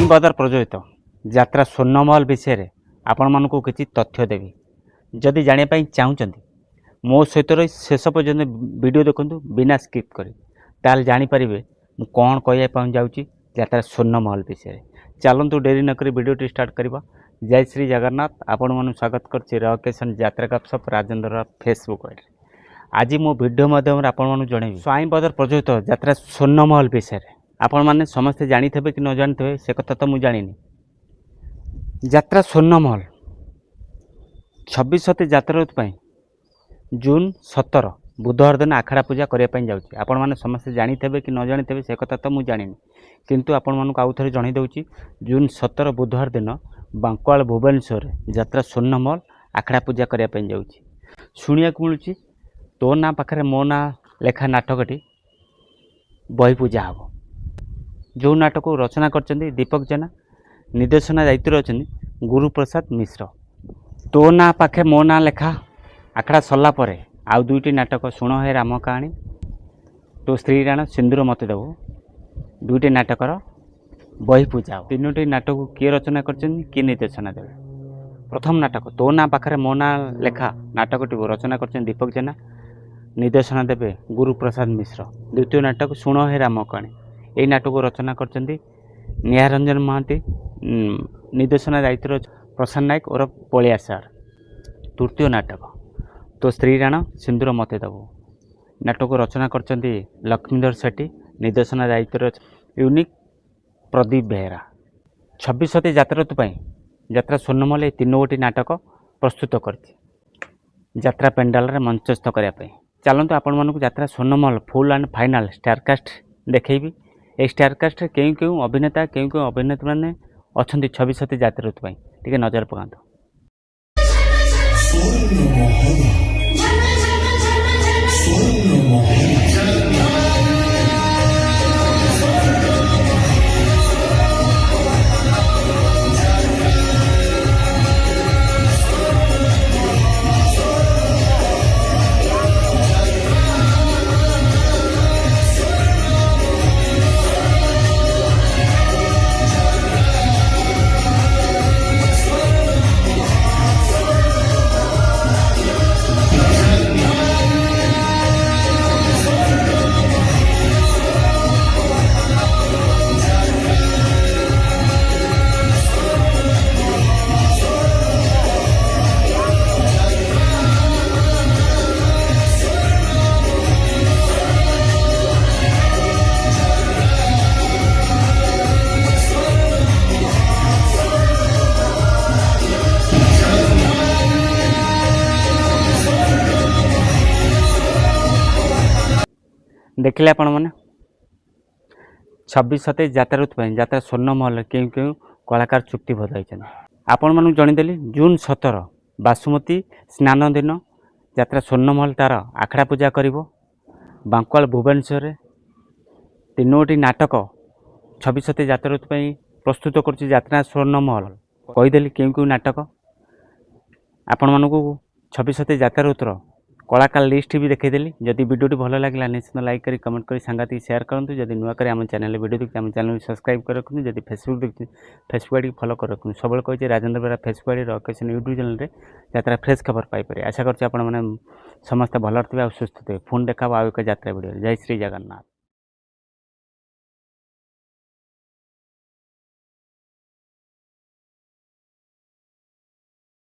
स्वाईं बदर प्रज्वलित यात्रा स्वर्णमहल विषय आपण मानक किसी तथ्य देवी जदि जानापी चाहूँगी मो सहित रही शेष पर्यटन वीडियो देखूँ बिना स्किप करी ताल जानीपारे मुझे कौन कहवाई जाऊँगी यात्रा स्वर्णमहल विषय। चलतु डेरी नक वीडियो स्टार्ट करवा। जय श्री जगन्नाथ। आपण मन स्वागत कर रकेशन यात्रा गपसप राजेन्द्र फेसबुक आईडी। आज मो वीडियो माध्यम आपण जनइबी स्वाईं बदर प्रज्वलित यात्रा स्वर्णमहल विषय। आपण मैंने समस्ते जानी थे कि न जानी थे से कथा तो मुझे जानी। यात्रा स्वर्णमहल 26 यात्रा जून 17 बुधवार दिन आखड़ा पूजा करने जाऊँगी। आपण मैंने समस्ते जानी थे कि न जानी थे से कथा तो मुझे जानी किंतु आपण मानक आउ थे जन दूँ जून 17 बुधवार दिन बांकुआल भुवनेश्वर यात्रा स्वर्णमहल आखड़ा पूजा करने जाऊँगी। शुणा मिलूँ तो ना पाखे मो ना लेखा नाटकटी बही पूजा हम जो नाटक को रचना कर दीपक जेना निर्देशना दायित्व अच्छा गुरुप्रसाद मिश्र। तो ना पाखे मो ना लेखा आखड़ा सरला परे आउ दुईटी नाटक शुण है राम कहानी तो स्त्री राण सिंदूर मत देव दुईटी नाटकर बही पूजा। तीनोटी नाटक को किए रचना कर किए निर्देशना देवे। प्रथम नाटक तो ना पाखे मो ना लेखा नाटकटी को रचना कर दीपक जेना निर्देशना देवे गुरुप्रसाद मिश्र। द्वितीय नाटक शुण है राम कहानी यही नाटक को रचना कर निहारंजन महांती निर्देशना दायित्व प्रसाद नायक और पलिया सार। तृतीय नाटक तो स्त्री राण सिंदूर मत देव नाटक को रचना कर लक्ष्मीधर सेठी निर्देशना दायित्व यूनिक प्रदीप बेहरा। 26 यात्रा यात्रा स्वर्णमहल ये 3 गोटी नाटक प्रस्तुत कर यात्रा पेंडाल रे मंचस्थ करने। चलते आपण मानक यात्रा स्वर्णमहल फुल एंड फाइनाल स्टारकास्ट देखी। ये स्टारकास्ट क्यों क्यों अभिनेता क्यों क्यों अभिनेत्री मैंने अच्छा 26 यात्रा टे नजर पकातु। देखिले आपण मैंने 26 यात्रा यात्रा स्वर्णमहल क्यों क्यों कलाकार चुक्तिबद्ध होती। आपण मानू जणीदेली जून 17 बासुमती स्नान दिन यात्रा स्वर्णमहल तार आखड़ा पूजा करिवो। बांकुआल भुवनेश्वर 3 नाटक 26 यात्रा प्रस्तुत कर यात्रा स्वर्णमहल कहीदेली क्यों क्यों नाटक आपण मानू 26 यात्रा कलाकार लिस्ट भी देखीदेली। जदि वीडियो भल लगे निश्चित लाइक करी कमेंट करी सांगाती शेयर करूँ। जदि नुआ कर आम चैनल वीडियो देखते आम चैनल सब्सक्राइब कर रखुँ। जदि फेसबुक देखते फेसबुक आईडी फॉलो कर रखुँ। सब कही राजेन्द्र बेहरा फेसबुक आईडी रकेशन यूट्यूब चैनल रे यात्रा फ्रेश खबर पाइपर। आशा कर समस्त भल थे सुस्थ थे। पुणी देखा आउ एक यात्रा वीडियो। जय श्री जगन्नाथ।